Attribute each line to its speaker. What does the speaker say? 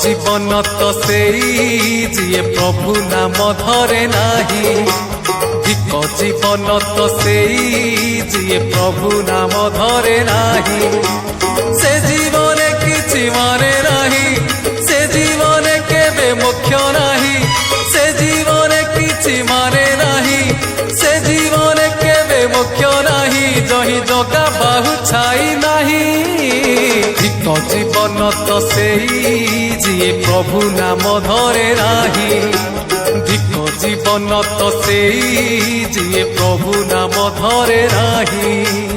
Speaker 1: जीवन तो सेई जिए प्रभु नाम धरे नाही। धिक जीवन तो सेई जिए प्रभु नाम धरे नाही। से जीवन किछि माने नाही, से जीवन केबे मुख्य नाही। से जीवन किछि माने नाही, से जीवन केबे मुख्य नाही। जही जगा बाहु छाई नाही। धिक जीवन तो सेई जिए प्रभु नाम धरे नाही। धिक जीवन तो सेई जिए प्रभु नाम धरे नाही।